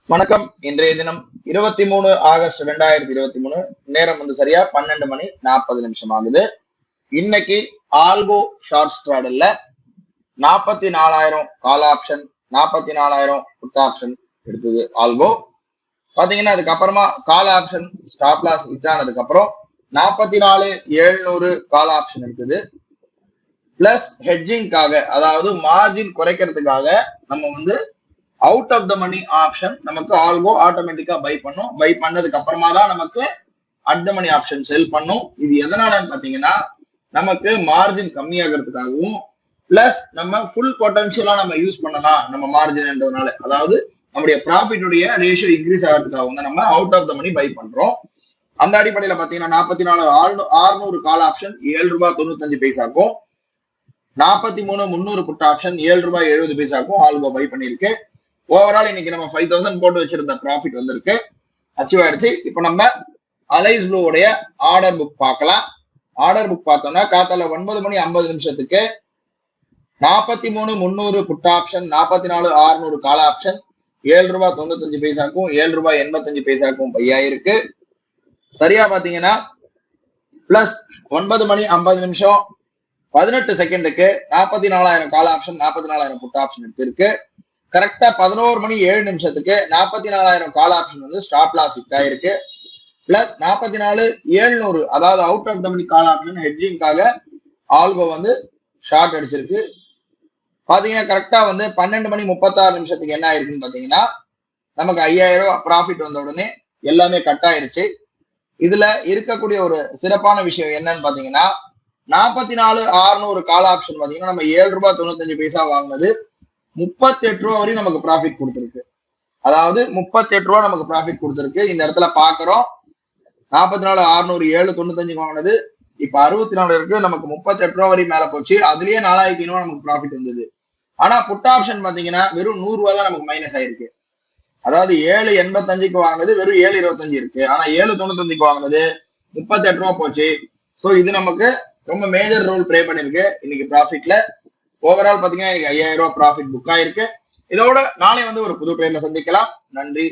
வணக்கம். இன்றைய தினம் 23 ஆகஸ்ட் 2023. நேரம் சரியா 12 மணி 40 நிமிஷம் ஆகுது. இன்னைக்கு ஆல்கோ ஷார்ட் ஸ்ட்ராடல்ல 44,000 கால் ஆப்ஷன், 44,000 புட் ஆப்ஷன் எடுத்தது ஆல்கோ. பாத்தீங்கன்னா அதுக்கப்புறமா call option stop loss hit ஆனதுக்கு அப்புறம் 44,700 கால் ஆப்ஷன் எடுத்தது. பிளஸ் ஹெட்ஜிங்காக, அதாவது மார்ஜின் குறைக்கிறதுக்காக நம்ம out of the money option நமக்கு ஆல்கோ ஆட்டோமேட்டிக்கா பை பண்ணும். பை பண்ணதுக்கு அப்புறமா தான் நமக்கு அட் த மணி ஆப்ஷன் செல் பண்ணும். இது எதனாலன்னு பாத்தீங்கன்னா நமக்கு மார்ஜின் கம்மியாகிறதுக்காகவும் பிளஸ் நம்ம ஃபுல் பொட்டன்ஷியலா நம்ம யூஸ் பண்ணலாம் நம்ம மார்ஜின்ன்றதுனால, அதாவது நம்முடைய ப்ராஃபிட்டுடைய ரேஷியோ இன்க்ரீஸ் ஆகிறதுக்காக நம்ம out of the money buy பண்றோம். அந்த அடிப்படையில பாத்தீங்கன்னா 44,600 call option ₹7.95 43,300 put option ₹7.70 algo buy பண்ணிருக்கு. ஓவரால் இன்னைக்கு நம்ம 5,000 போட்டு வச்சிருந்த ப்ராஃபிட் வந்திருக்கு, அச்சீவ் ஆயிடுச்சு. இப்போ நம்ம அலைஸ் ப்ளூவுடைய ஆர்டர் புக் பார்க்கலாம். ஆர்டர் புக் பார்த்தோம்னா காத்தால 9 மணி 50 நிமிஷத்துக்கு 43,300 புட் ஆப்ஷன், 44,600 கால் ஆப்ஷன் ₹7.95 ₹7.85 பையாயிருக்கு. சரியா பாத்தீங்கன்னா பிளஸ் 9 மணி 50 நிமிஷம் 18 செகண்டுக்கு 44,000 கால் ஆப்ஷன், 44,000 புட் ஆப்ஷன் எடுத்திருக்கு. கரெக்டா 11 மணி 7 நிமிஷத்துக்கு 44,000 call option stop loss hit ஆயிருக்கு. பிளஸ் 44,700 அதாவது out of the money call option ஹெட்ஜிங்காக ஆல்கோ ஷார்ட் அடிச்சிருக்கு. பாத்தீங்கன்னா கரெக்டா 12 மணி 36 நிமிஷத்துக்கு என்ன ஆயிருக்குன்னு பாத்தீங்கன்னா நமக்கு 5,000 ப்ராஃபிட் வந்த உடனே எல்லாமே கட் ஆயிருச்சு. இதுல இருக்கக்கூடிய ஒரு சிறப்பான விஷயம் என்னன்னு பாத்தீங்கன்னா 44,600 கால் ஆப்ஷன் பாத்தீங்கன்னா நம்ம ₹7.95 வாங்கினது 38 ரூபா வரையும் நமக்கு ப்ராஃபிட் கொடுத்துருக்கு. அதாவது 38 ரூபா நமக்கு ப்ராஃபிட் கொடுத்துருக்கு. இந்த இடத்துல பாக்குறோம் 44,600 7.95 வாங்கினது இப்ப 64 இருக்கு, நமக்கு 38 ரூபா வரையும் மேல போச்சு. அதுலயே 4,500 நமக்கு ப்ராஃபிட் வந்தது. ஆனா புட் ஆப்ஷன் பாத்தீங்கன்னா வெறும் 100 ரூபா தான் நமக்கு மைனஸ் ஆயிருக்கு. அதாவது 7.85 வாங்கினது வெறும் 7.25 இருக்கு, ஆனா 7.95 வாங்கினது 38 ரூபா போச்சு. சோ இது நமக்கு ரொம்ப மேஜர் ரோல் பிளே பண்ணிருக்கு இன்னைக்கு ப்ராஃபிட்ல. ஓவரால் பாத்தீங்கன்னா இன்னைக்கு 5,000 ப்ராஃபிட் புக் ஆயிருக்கு. இதோட நாளை ஒரு புது ட்ரேட்ல சந்திக்கலாம். நன்றி.